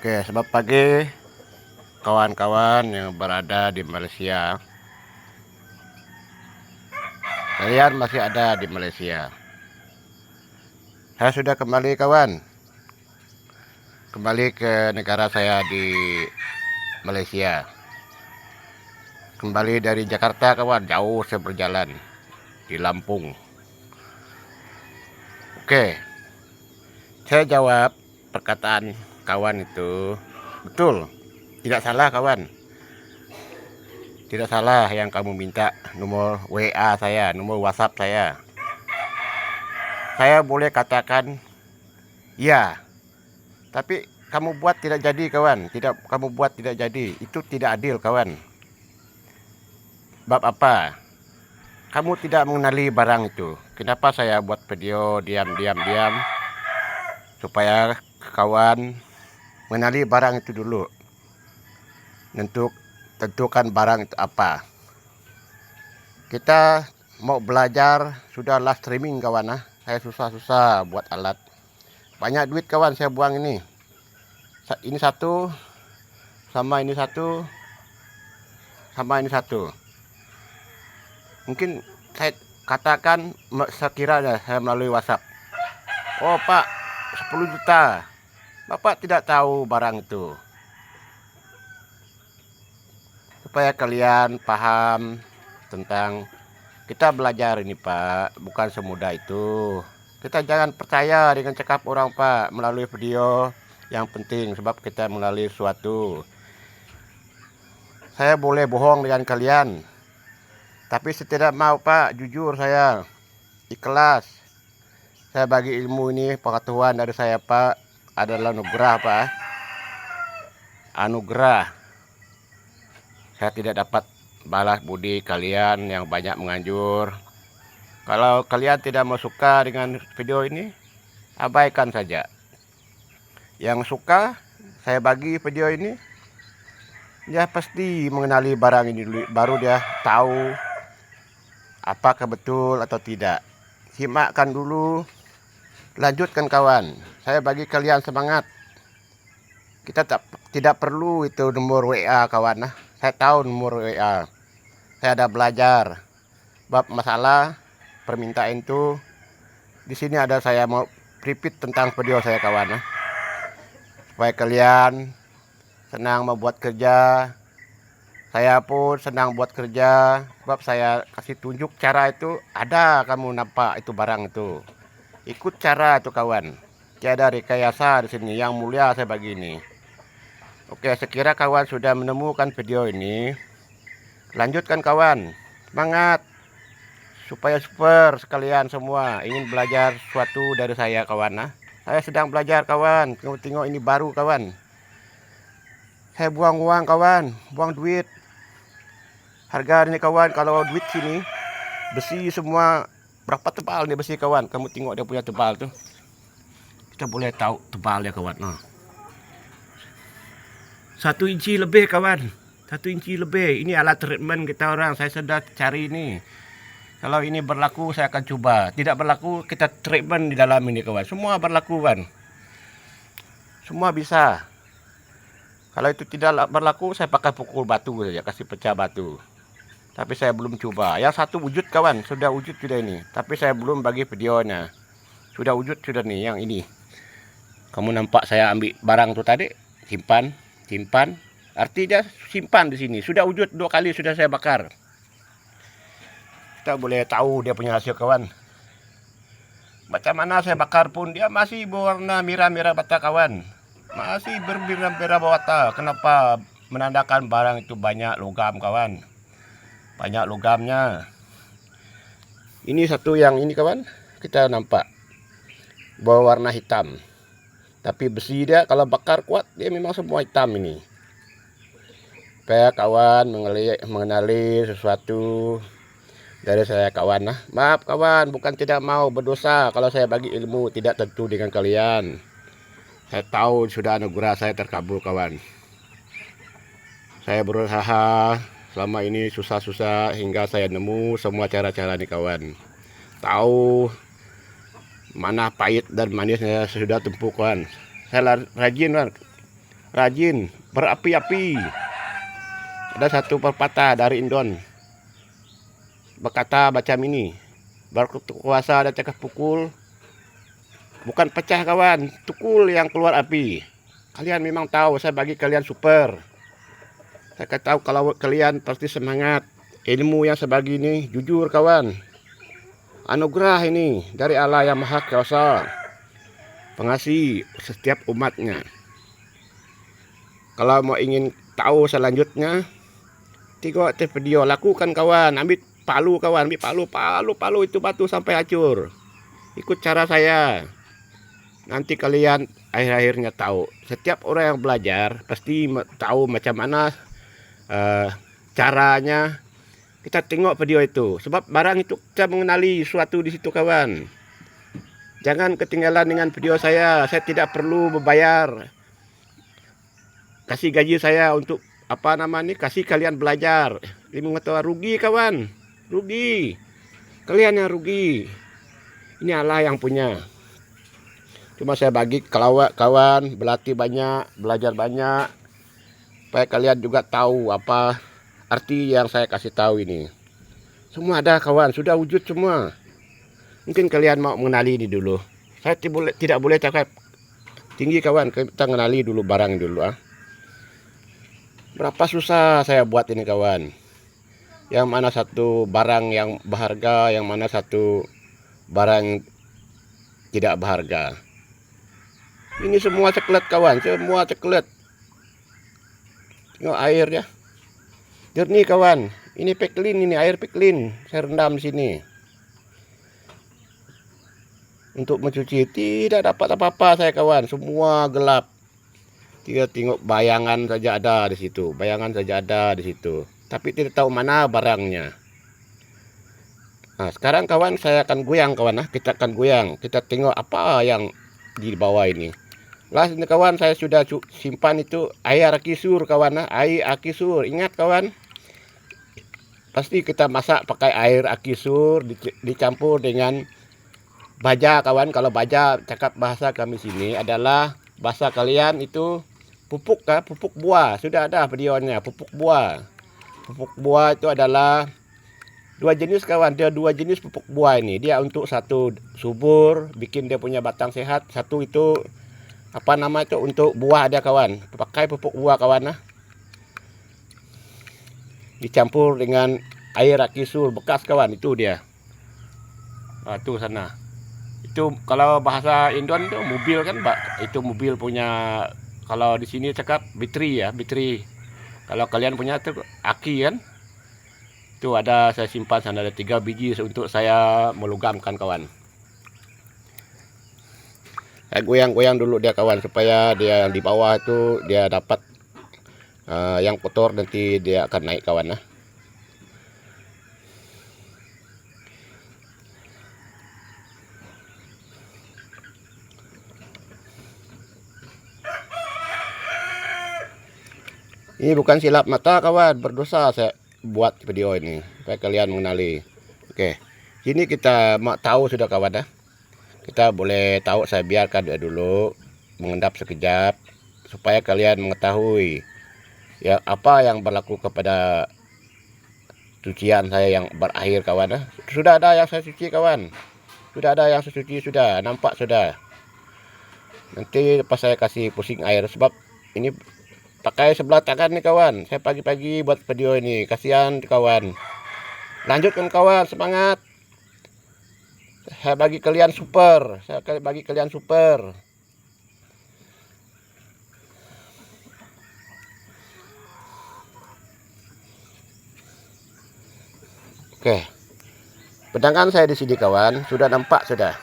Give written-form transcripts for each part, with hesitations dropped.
Oke, selamat pagi kawan-kawan yang berada di Malaysia. Kalian masih ada di Malaysia. Saya sudah kembali kawan. Kembali ke negara saya di Malaysia. Kembali dari Jakarta kawan, jauh saya berjalan di Lampung. Oke, saya jawab perkataan kawan itu betul. Tidak salah kawan. Tidak salah yang kamu minta nomor WA saya, nomor WhatsApp saya. Saya boleh katakan ya, tapi kamu buat tidak jadi kawan. Kamu buat tidak jadi. Itu tidak adil kawan. Bab apa? Kamu tidak mengenali barang itu. Kenapa saya buat video diam supaya kawan mengenali barang itu dulu. Tentukan barang itu apa. Kita mau belajar sudah live streaming kawan. Saya susah-susah buat alat. Banyak duit kawan saya buang ini. Ini satu, sama ini satu, sama ini satu. Mungkin saya katakan sekiranya saya melalui WhatsApp. Oh Pak, 10 juta. Bapak tidak tahu barang itu. Supaya kalian paham tentang kita belajar ini Pak, bukan semudah itu. Kita jangan percaya dengan cakap orang Pak melalui video. Yang penting sebab kita melalui suatu. Saya boleh bohong dengan kalian, tapi saya tidak mau Pak, jujur saya ikhlas. Saya bagi ilmu ini pengetahuan dari saya Pak adalah anugerah Pak. Anugerah. Saya tidak dapat balas budi kalian yang banyak menganjur. Kalau kalian tidak mau suka dengan video ini, abaikan saja. Yang suka saya bagi video ini, dia pasti mengenali barang ini dulu, baru dia tahu apakah betul atau tidak. Simakkan dulu, lanjutkan kawan. Saya bagi kalian semangat. Kita tidak perlu itu nomor WA kawan. Saya tahu nomor WA. Saya ada belajar bab masalah permintaan itu. Di sini ada saya mau repeat tentang video saya kawan. Supaya kalian senang membuat kerja. Saya pun senang buat kerja. Sebab saya kasih tunjuk cara itu. Ada kamu nampak itu barang itu. Ikut cara itu kawan. Tiada rekayasa di sini. Yang mulia saya bagi ini. Oke, sekira kawan sudah menemukan video ini. Lanjutkan kawan. Semangat. Supaya super sekalian semua. Ingin belajar sesuatu dari saya kawan. Saya sedang belajar kawan. Tengok ini baru kawan. Saya buang uang kawan. Buang duit. Harga ini kawan. Kalau duit sini. Besi semua. Berapa tebal nih besi kawan. Kamu tengok dia punya tebal tuh. Kita boleh tahu tebalnya kawan. 1 inci lebih kawan. 1 inci lebih. Ini alat treatment kita orang. Saya sedang cari ini. Kalau ini berlaku saya akan coba. Tidak berlaku kita treatment di dalam ini kawan. Semua berlaku kan. Semua bisa. Kalau itu tidak berlaku saya pakai pukul batu saja. Kasih pecah batu. Tapi saya belum coba. Yang satu wujud kawan. Sudah wujud sudah ini. Tapi saya belum bagi videonya. Sudah wujud sudah nih yang ini. Kamu nampak saya ambil barang tuh tadi. Simpan. Artinya simpan di sini. Sudah wujud 2 kali sudah saya bakar. Kita boleh tahu dia punya hasil kawan. Macam mana saya bakar pun dia masih berwarna merah-merah bata kawan. Masih bermerah-merah bata. Kenapa? Menandakan barang itu banyak logam kawan. Banyak logamnya. Ini satu yang ini kawan. Kita nampak berwarna hitam. Tapi besi dia kalau bakar kuat dia memang semua hitam ini. Supaya kawan mengenali sesuatu dari saya kawan. Maaf kawan, bukan tidak mau berdosa kalau saya bagi ilmu tidak tentu dengan kalian. Saya tahu sudah anugerah saya terkabul kawan. Saya berusaha selama ini susah-susah hingga saya nemu semua cara-cara nih kawan. Tahu mana pahit dan manisnya sudah tempuh kawan. Saya rajin kan. rajin, berapi-api. Ada satu pepatah dari Indon berkata macam ini, berkuasa ada cakap pukul, bukan pecah kawan, tukul yang keluar api. Kalian memang tahu saya bagi kalian super. Saya tahu kalau kalian pasti semangat. Ilmu yang sebagi ini jujur kawan, anugerah ini dari Allah yang Maha Kuasa, pengasih setiap umatnya. Kalau mau ingin tahu selanjutnya, tengok video, lakukan kawan. Ambil palu kawan, ambil palu itu batu sampai hancur. Ikut cara saya. Nanti kalian akhir-akhirnya tahu. Setiap orang yang belajar pasti tahu macam mana caranya. Kita tengok video itu. Sebab barang itu kita mengenali sesuatu di situ kawan. Jangan ketinggalan dengan video saya. Saya tidak perlu membayar. Kasih gaji saya untuk kasih kalian belajar. Ilmu pengetahuan, rugi kawan. Rugi. Kalian yang rugi. Ini Allah yang punya. Cuma saya bagi kawan, berlatih banyak, belajar banyak, supaya kalian juga tahu apa arti yang saya kasih tahu ini. Semua ada kawan, sudah wujud semua. Mungkin kalian mau mengenali ini dulu. Saya tidak boleh cakap tinggi kawan, kita mengenali dulu barang dulu. Berapa susah saya buat ini kawan. Yang mana satu barang yang berharga, yang mana satu barang tidak berharga. Ini semua coklat kawan, semua coklat. Tengok airnya. Jernih kawan. Ini peklin, ini air peklin. Saya rendam di sini. Untuk mencuci tidak dapat apa-apa saya kawan, semua gelap. Tengok bayangan saja ada di situ, bayangan saja ada di situ. Tapi tidak tahu mana barangnya. Nah, sekarang kawan saya akan goyang kawan, kita akan goyang. Kita tengok apa yang di bawah ini. Lah ini kawan, saya sudah simpan itu air akisur kawan, air akisur. Ingat kawan, pasti kita masak pakai air akisur dicampur dengan baja kawan. Kalau baja cakap bahasa kami sini adalah bahasa kalian itu pupuk pupuk buah. Sudah ada videonya, pupuk buah. Pupuk buah itu adalah dua jenis kawan, dia dua jenis pupuk buah ini. Dia untuk satu subur, bikin dia punya batang sehat. Satu itu untuk buah ada kawan. Pakai pupuk buah kawan dicampur dengan air akisur bekas kawan, itu dia. Tuh sana. Itu kalau bahasa Indon itu mobil kan, Pak. Itu mobil punya, kalau di sini cakap bateri ya, bateri. Kalau kalian punya tuh aki kan. Itu ada saya simpan sana, ada 3 biji untuk saya melugamkan kawan. Saya goyang-goyang dulu dia kawan, supaya dia yang di bawah itu dia dapat yang kotor, nanti dia akan naik kawan. Ini bukan silap mata kawan, berdosa saya buat video ini supaya kalian mengenali. Oke, sini kita mau tahu sudah kawan Kita boleh tahu, saya biarkan dia dulu mengendap sekejap supaya kalian mengetahui ya apa yang berlaku kepada cucian saya yang berakhir kawan. Sudah ada yang saya cuci kawan. Sudah ada yang saya cuci, sudah nampak sudah. Nanti pas saya kasih pusing air, sebab ini pakai sebelah tangan nih kawan. Saya pagi-pagi buat video ini, kasihan kawan. Lanjutkan kawan, semangat. Saya bagi kalian super, Oke, pedangkan saya di sini kawan, sudah nampak sudah.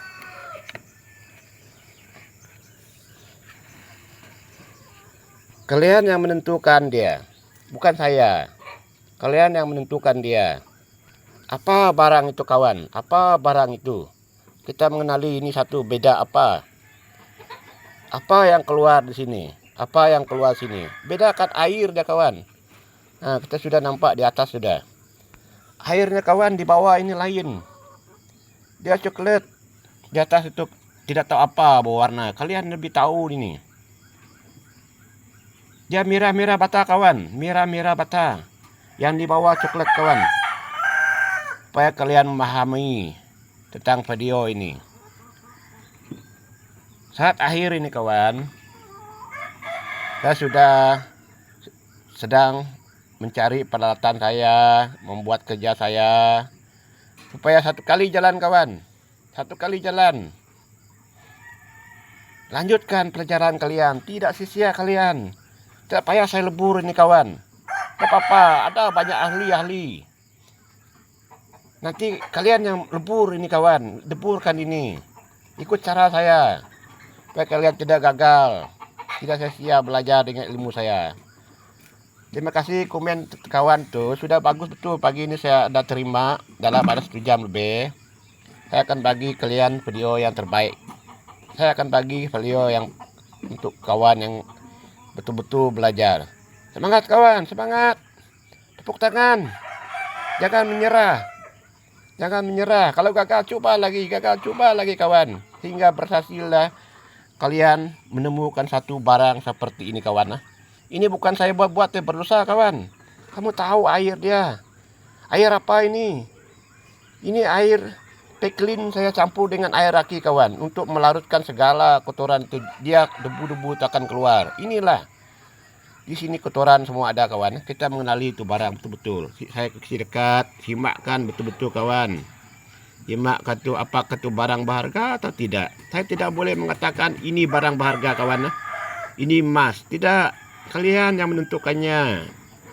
Kalian yang menentukan dia, bukan saya. Kalian yang menentukan dia. Apa barang itu kawan? Apa barang itu? Kita mengenali ini satu beda apa? Apa yang keluar di sini? Apa yang keluar sini? Bedakan air dia kawan. Nah, kita sudah nampak di atas sudah. Airnya kawan, di bawah ini lain. Dia coklat. Di atas itu tidak tahu apa warna. Kalian lebih tahu ini. Dia merah-merah bata kawan, merah-merah bata yang di bawah coklat kawan. Supaya kalian memahami tentang video ini. Saat akhir ini kawan, saya sudah sedang mencari peralatan saya, membuat kerja saya, supaya satu kali jalan kawan, satu kali jalan. Lanjutkan pelajaran kalian, tidak sia-sia kalian. Tidak payah saya lebur ini kawan. Tidak apa-apa, ada banyak ahli-ahli. Nanti kalian yang lebur ini kawan, leburkan ini. Ikut cara saya, supaya kalian tidak gagal, tidak sia-sia belajar dengan ilmu saya. Terima kasih komen kawan tuh, sudah bagus betul. Pagi ini saya sudah terima dalam ada 1 jam lebih. Saya akan bagi kalian video yang terbaik. Saya akan bagi video yang untuk kawan yang betul-betul belajar. Semangat kawan, semangat. Tepuk tangan. Jangan menyerah. Jangan menyerah. Kalau gagal coba lagi kawan. Hingga berhasillah kalian menemukan satu barang seperti ini kawan. Ini bukan saya buat-buat yang berdosa kawan. Kamu tahu air dia. Air apa ini? Ini air peklin saya campur dengan air aki kawan. Untuk melarutkan segala kotoran itu. Dia debu-debu akan keluar. Inilah. Di sini kotoran semua ada kawan. Kita mengenali itu barang betul-betul. Saya kasih dekat. Simakkan betul-betul kawan. Simakkan itu apakah itu barang berharga atau tidak. Saya tidak boleh mengatakan ini barang berharga kawan. Ini emas. Tidak. Kalian yang menentukannya.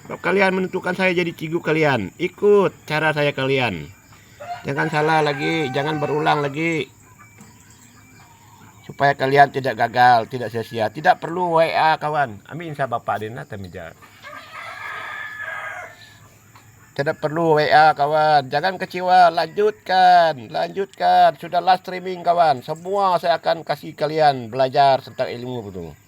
Kalau kalian menentukan saya jadi cikgu kalian. Ikut cara saya kalian. Jangan salah lagi, jangan berulang lagi. Supaya kalian tidak gagal, tidak sia-sia. Tidak perlu WA kawan. Amin sa bapak din natin meja. Tidak perlu WA kawan. Jangan kecewa, lanjutkan. Sudah live streaming kawan. Semua saya akan kasih kalian belajar tentang ilmu betul.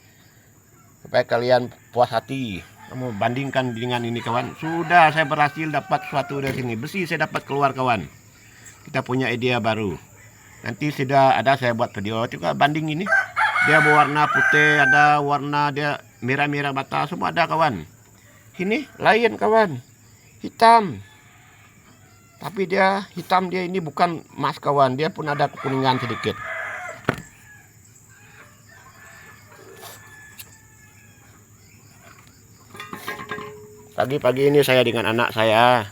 Supaya kalian puas hati. Kamu bandingkan dengan ini kawan. Sudah saya berhasil dapat sesuatu dari sini. Besi saya dapat keluar kawan. Kita punya idea baru. Nanti sudah ada saya buat video juga banding ini. Dia berwarna putih, ada warna dia merah-merah bata, semua ada kawan. Ini lain kawan. Hitam. Tapi dia hitam dia ini bukan emas kawan, dia pun ada kekuningan sedikit. Pagi-pagi ini saya dengan anak saya.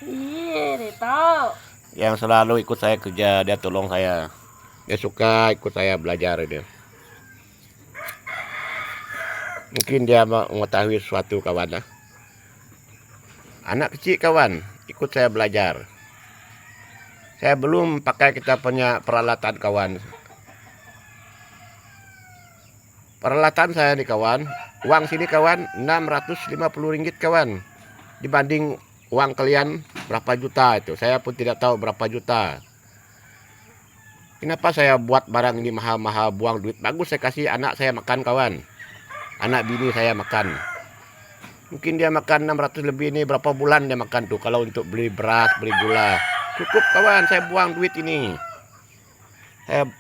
Iya, Rito. Yang selalu ikut saya kerja, dia tolong saya. Dia suka ikut saya belajar dia. Mungkin dia mengetahui sesuatu kawan. Anak kecil kawan, ikut saya belajar. Saya belum pakai kita punya peralatan kawan. Peralatan saya nih kawan, uang sini kawan 650 ringgit kawan. Dibanding uang kalian berapa juta itu. Saya pun tidak tahu berapa juta. Kenapa saya buat barang ini mahal-mahal, buang duit. Bagus saya kasih anak saya makan kawan. Anak bini saya makan. Mungkin dia makan 600 lebih ini berapa bulan dia makan tuh. Kalau untuk beli beras, beli gula. Cukup kawan, saya buang duit ini.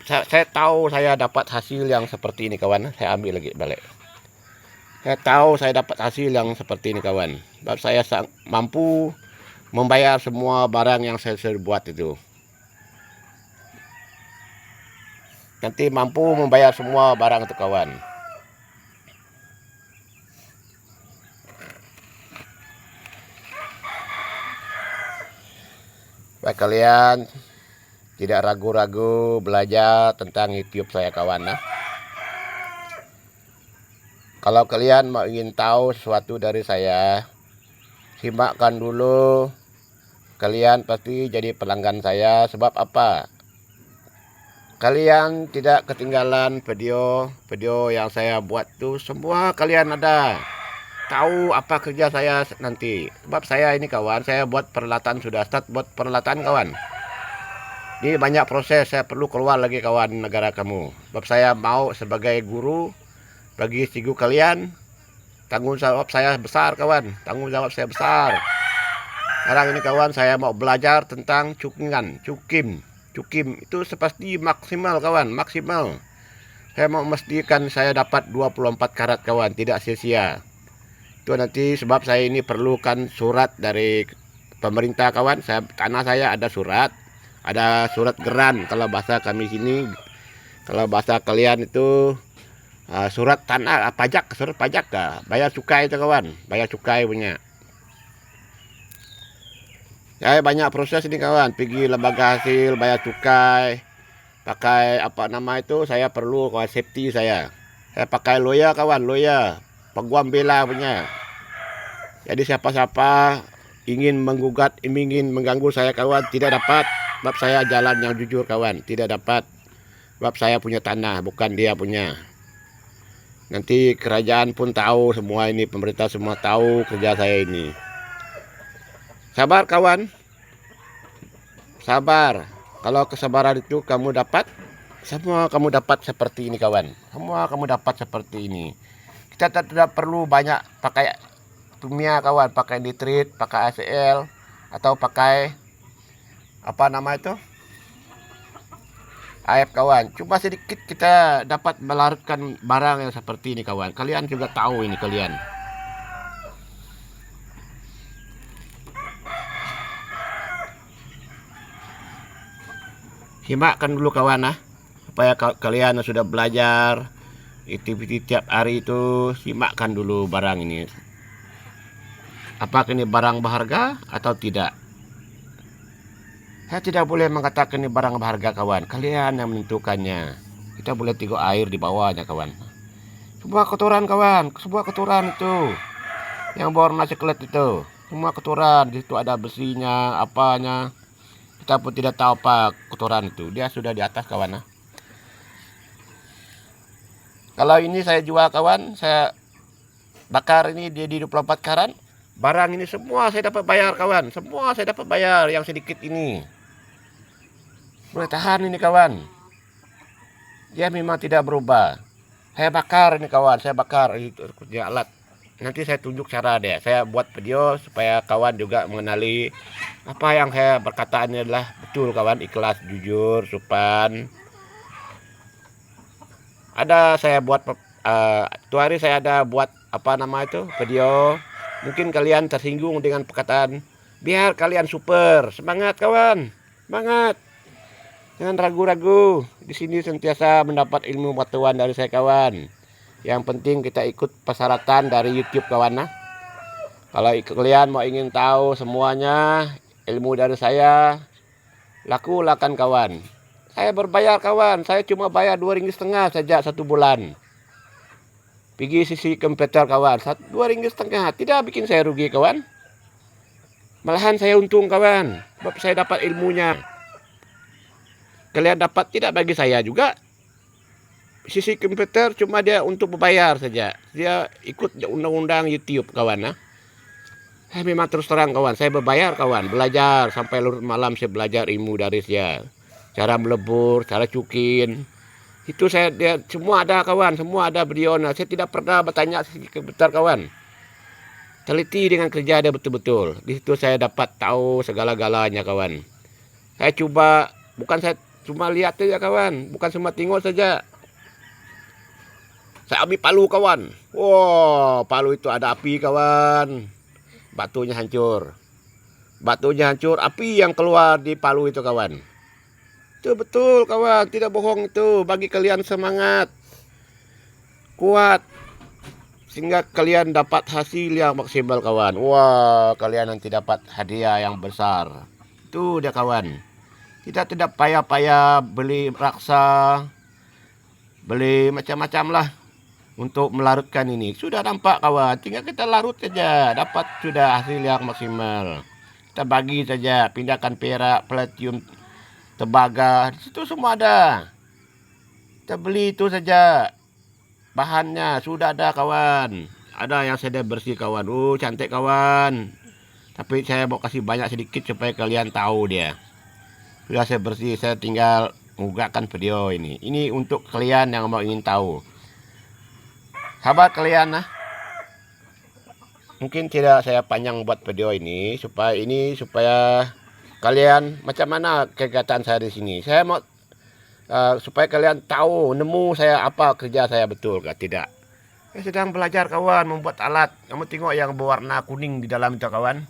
Saya tahu saya dapat hasil yang seperti ini kawan. Saya ambil lagi balik. Saya tahu saya dapat hasil yang seperti ini kawan. Sebab saya mampu membayar semua barang yang saya buat itu. Nanti mampu membayar semua barang itu kawan. Baik kalian tidak ragu-ragu belajar tentang YouTube saya kawan. Kalau kalian mau ingin tahu sesuatu dari saya, simakkan dulu. Kalian pasti jadi pelanggan saya. Sebab apa? Kalian tidak ketinggalan video yang saya buat tuh. Semua kalian ada. Tahu apa kerja saya nanti. Sebab saya ini kawan, saya buat peralatan, sudah start buat peralatan kawan. Ini banyak proses, saya perlu keluar lagi kawan negara kamu. Sebab saya mau sebagai guru bagi cikgu kalian. Tanggung jawab saya besar kawan. Tanggung jawab saya besar. Sekarang ini kawan saya mau belajar tentang cukingan. Cukim itu sepasti maksimal kawan. Maksimal. Saya mau memastikan saya dapat 24 karat kawan. Tidak sia-sia. Itu nanti sebab saya ini perlukan surat dari pemerintah kawan. Tanah saya ada surat geran kalau bahasa kami sini. Kalau bahasa kalian itu surat tanah, surat pajak kah? Bayar cukai itu kawan, bayar cukai punya. Saya banyak proses ini kawan, pergi lembaga hasil, bayar cukai, pakai apa nama itu, saya perlu kawan safety saya. Saya pakai lawyer kawan, lawyer, peguam bela punya. Jadi siapa-siapa ingin menggugat, ingin mengganggu saya kawan, tidak dapat. Sebab saya jalan yang jujur kawan, tidak dapat. Sebab saya punya tanah, bukan dia punya. Nanti kerajaan pun tahu semua ini, pemerintah semua tahu kerja saya ini. Sabar kawan, sabar. Kalau kesabaran itu kamu dapat, semua kamu dapat seperti ini kawan. Semua kamu dapat seperti ini. Kita tidak perlu banyak pakai kimia kawan, pakai nitrit, pakai ACL, atau pakai apa nama itu, AF kawan. Cuma sedikit kita dapat melarutkan barang yang seperti ini kawan. Kalian juga tahu ini kalian. Simakkan dulu kawan supaya kalian yang sudah belajar aktiviti tiap hari itu, simakkan dulu barang ini. Apakah ini barang berharga atau tidak? Saya tidak boleh mengatakan ini barang berharga kawan. Kalian yang menentukannya. Kita boleh tengok air di bawahnya kawan. Semua kotoran kawan, semua kotoran itu. Yang berwarna coklat itu, semua kotoran. Di situ ada besinya, apanya. Kita pun tidak tahu apa kotoran itu. Dia sudah di atas kawan. Kalau ini saya jual kawan, saya bakar ini dia di 24 karat. Barang ini semua saya dapat bayar kawan. Semua saya dapat bayar yang sedikit ini. Boleh tahan ini kawan. Dia memang tidak berubah. Saya bakar ini kawan, saya bakar itu punya alat. Nanti saya tunjuk cara dia. Saya buat video supaya kawan juga mengenali apa yang saya berkata ini adalah betul kawan, ikhlas, jujur, sopan. Ada saya buat itu hari saya ada buat apa nama itu video. Mungkin kalian tersinggung dengan perkataan, biar kalian super, semangat kawan, semangat. Jangan ragu-ragu. Di sini sentiasa mendapat ilmu pengetahuan dari saya kawan. Yang penting kita ikut persyaratan dari YouTube kawan. Kalau kalian mau ingin tahu semuanya ilmu dari saya, lakukan kawan. Saya berbayar kawan. Saya cuma bayar 2,5 ringgit saja 1 bulan. Pergi sisi komputer kawan, 2,5 ringgit. Tidak bikin saya rugi kawan. Malahan saya untung kawan. Sebab saya dapat ilmunya. Kalian dapat tidak bagi saya juga. Sisi komputer cuma dia untuk berbayar saja. Dia ikut undang-undang YouTube kawan. Saya memang terus terang kawan, saya berbayar kawan, belajar sampai larut malam saya belajar ilmu dari dia. Cara melebur, cara cukin. Itu dia semua ada kawan, semua ada video. Saya tidak pernah bertanya sisi komputer kawan. Teliti dengan kerja dia betul-betul. Di situ saya dapat tahu segala-galanya kawan. Saya coba, bukan saya cuma lihat saja kawan, bukan cuma tengok saja. Saya ambil palu kawan. Wow, palu itu ada api kawan. Batunya hancur. Batunya hancur, api yang keluar di palu itu kawan. Itu betul kawan, tidak bohong itu. Bagi kalian semangat. Kuat. Sehingga kalian dapat hasil yang maksimal kawan. Wah, kalian nanti dapat hadiah yang besar. Itu dia kawan. Kita tidak payah-payah beli raksa, beli macam-macam lah untuk melarutkan ini. Sudah nampak kawan, tinggal kita larut saja, dapat sudah hasil yang maksimal. Kita bagi saja, pindahkan perak, platinum, tembaga, di situ semua ada. Kita beli itu saja, bahannya sudah ada kawan. Ada yang sudah bersih kawan. Cantik kawan. Tapi saya mau kasih banyak sedikit supaya kalian tahu dia. Sudah saya bersih, saya tinggal menggugahkan video ini. Ini untuk kalian yang mau ingin tahu. Sahabat kalian mungkin tidak saya panjang buat video ini supaya kalian macam mana kegiatan saya di sini. Saya mau supaya kalian tahu nemu saya apa kerja saya betul kah tidak. Saya sedang belajar kawan membuat alat. Kamu tengok yang berwarna kuning di dalam itu kawan.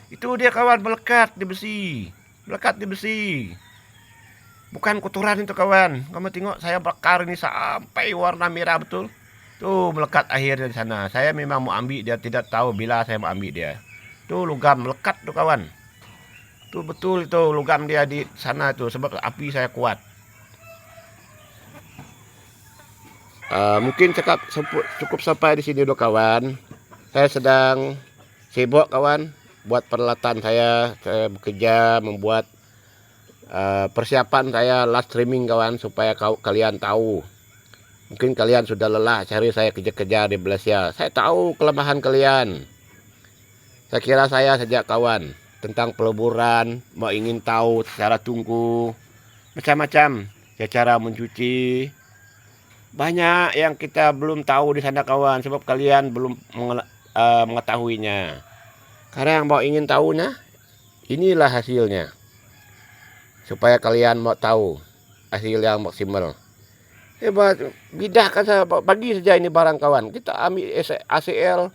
Itu dia kawan melekat di besi. Melekat di besi. Bukan kotoran itu kawan. Kamu tengok saya bakar ini sampai warna merah betul. Tuh melekat akhirnya di sana. Saya memang mau ambil dia, tidak tahu bila saya mau ambil dia. Tuh logam melekat tuh kawan. Tuh betul itu logam dia di sana tuh sebab api saya kuat. Mungkin cukup sampai di sini dulu kawan. Saya sedang sibuk kawan buat peralatan saya bekerja membuat persiapan saya live streaming kawan supaya kalian tahu. Mungkin kalian sudah lelah cari saya kerja-kerja di Malaysia. Saya tahu kelemahan kalian. Saya kira saya sejak kawan tentang peleburan, mau ingin tahu cara tungku, macam-macam, cara mencuci. Banyak yang kita belum tahu di sana kawan, sebab kalian belum mengetahuinya. Karena yang mau ingin tahunya, inilah hasilnya. Supaya kalian mau tahu hasil yang maksimal. Hebat, bidahkan saya bagi saja ini barang kawan. Kita ambil ACL,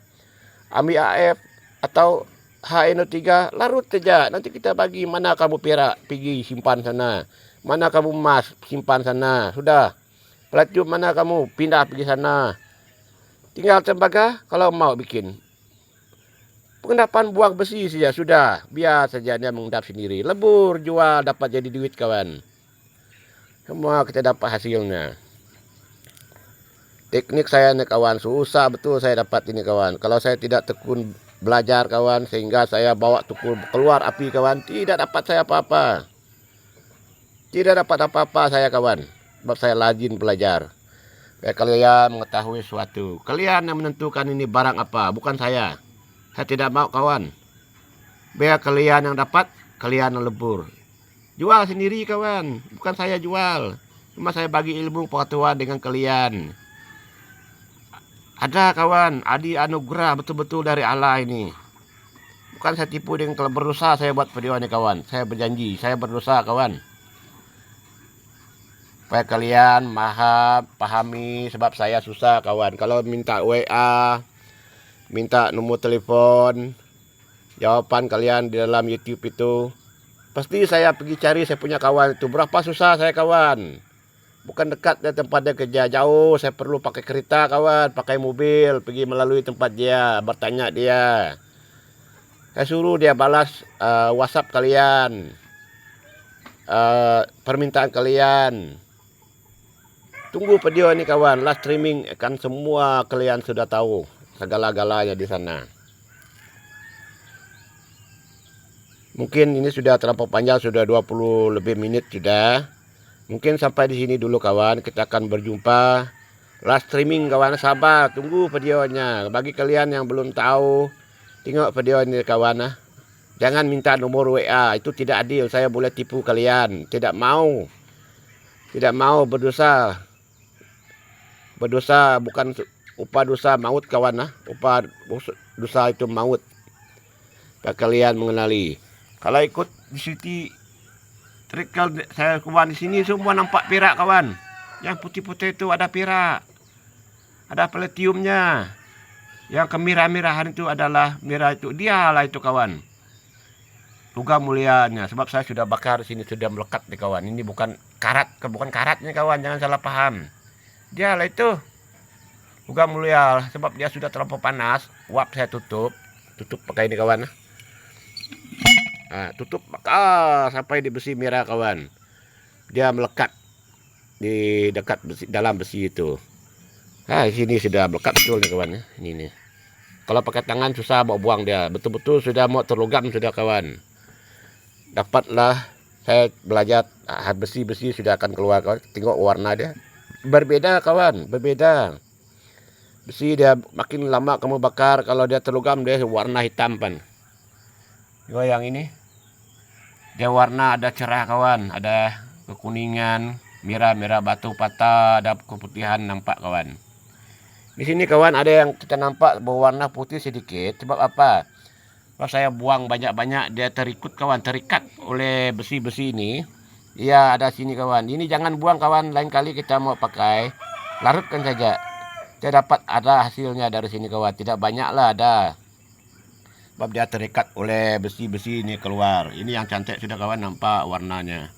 ambil AF atau HNO3, larut saja. Nanti kita bagi mana kamu perak, pergi simpan sana. Mana kamu emas, simpan sana. Sudah. Pelacup mana kamu, pindah pergi sana. Tinggal tembaga kalau mau bikin. Pengendapan buang besi saja sudah. Biar saja dia mengendap sendiri. Lebur, jual, dapat jadi duit kawan. Semua kita dapat hasilnya. Teknik saya nih kawan, susah betul saya dapat ini kawan. Kalau saya tidak tekun belajar kawan, sehingga saya bawa tukul keluar api kawan, tidak dapat saya apa-apa. Tidak dapat apa-apa saya kawan. Sebab saya rajin belajar. Supaya kalian mengetahui sesuatu. Kalian yang menentukan ini barang apa, bukan saya. Saya tidak mau kawan. Biar kalian yang dapat, kalian yang lebur. Jual sendiri kawan, bukan saya jual. Cuma saya bagi ilmu pengetahuan dengan kalian. Ada kawan, adi anugerah betul-betul dari Allah ini. Bukan saya tipu dengan kalau berdosa saya buat video ini kawan. Saya berjanji, saya berdosa kawan. Supaya kalian pahami sebab saya susah kawan. Kalau minta WA, minta nomor telepon, jawaban kalian di dalam YouTube itu, pasti saya pergi cari saya punya kawan itu. Berapa susah saya kawan. Bukan dekat dari tempat dia kerja, jauh. Saya perlu pakai kereta kawan, pakai mobil, pergi melalui tempat dia, bertanya dia. Saya suruh dia balas WhatsApp kalian, permintaan kalian. Tunggu video ini kawan, live streaming akan semua kalian sudah tahu segala-galanya di sana. Mungkin ini sudah terlampau panjang, sudah 20 lebih menit sudah. Mungkin sampai di sini dulu kawan, kita akan berjumpa live streaming kawan, sabar, tunggu videonya. Bagi kalian yang belum tahu, tengok video ini kawan. Jangan minta nomor WA, itu tidak adil, saya boleh tipu kalian. Tidak mau berdosa. Berdosa bukan upah dosa maut kawan. Upah dosa itu maut. Kalian mengenali. Kalau ikut di sini trikel saya kawan di sini semua nampak perak kawan. Yang putih-putih itu ada perak. Ada platinumnya. Yang kemerah-merahan itu adalah merah itu. Dialah itu kawan. Logam mulianya. Sebab saya sudah bakar sini, sudah melekat nih kawan. Ini bukan karat, bukan karatnya kawan. Jangan salah paham. Dialah itu logam mulia. Sebab dia sudah terlampau panas. Uap saya tutup pakai ini kawan. Tutup sampai di besi merah kawan. Dia melekat di dekat besi, dalam besi itu. Di sini sudah melekat betul nih kawan. Ini nih. Kalau pakai tangan susah mau buang dia. Betul-betul sudah mau terlogam sudah kawan. Dapatlah saya belajar besi-besi sudah akan keluar kawan. Tengok warna dia. Berbeda kawan, berbeda. Besi dia makin lama kamu bakar, kalau dia terlogam dia warna hitam pan. Yang ini dia warna ada cerah kawan, ada kekuningan, merah-merah batu patah, ada keputihan nampak kawan. Di sini kawan ada yang kita nampak berwarna putih sedikit. Sebab apa? Kalau saya buang banyak-banyak dia terikut kawan, terikat oleh besi-besi ini. Iya ada sini kawan. Ini jangan buang kawan, lain kali kita mau pakai larutkan saja. Saya dapat ada hasilnya dari sini kawan. Tidak banyak lah ada. Sebab dia terikat oleh besi-besi ini keluar. Ini yang cantik sudah kawan, nampak warnanya.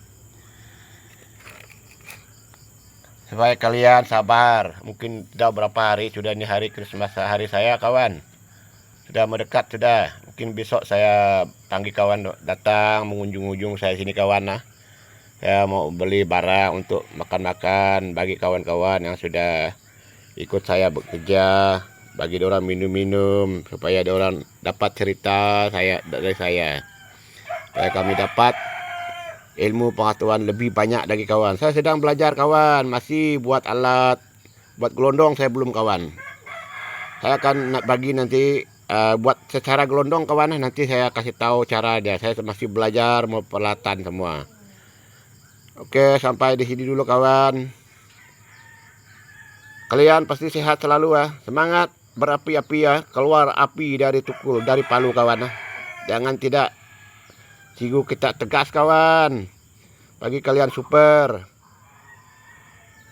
Supaya kalian sabar. Mungkin sudah berapa hari sudah, ini hari Krismas, hari saya kawan. Sudah mendekat sudah. Mungkin besok saya panggil kawan datang mengunjung-unjung saya sini kawan nah. Saya mau beli barang untuk makan-makan bagi kawan-kawan yang sudah ikut saya bekerja, bagi orang minum-minum supaya orang dapat cerita dari saya. Supaya kami dapat ilmu pengetahuan lebih banyak dari kawan. Saya sedang belajar kawan, masih buat alat, buat gelondong saya belum kawan. Saya akan nak bagi nanti buat secara gelondong kawan, nanti saya kasih tahu cara dia. Saya masih belajar mau peralatan semua. Oke, sampai di sini dulu kawan. Kalian pasti sehat selalu ya. Semangat berapi-api ya. Keluar api dari tukul, dari palu kawan. Jangan tidak. Sigu kita tegas kawan. Bagi kalian super.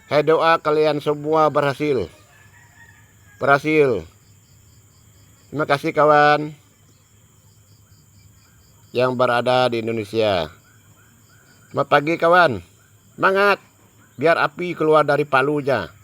Saya doa kalian semua berhasil. Berhasil. Terima kasih kawan. Yang berada di Indonesia. Selamat pagi kawan. Semangat. Biar api keluar dari palunya.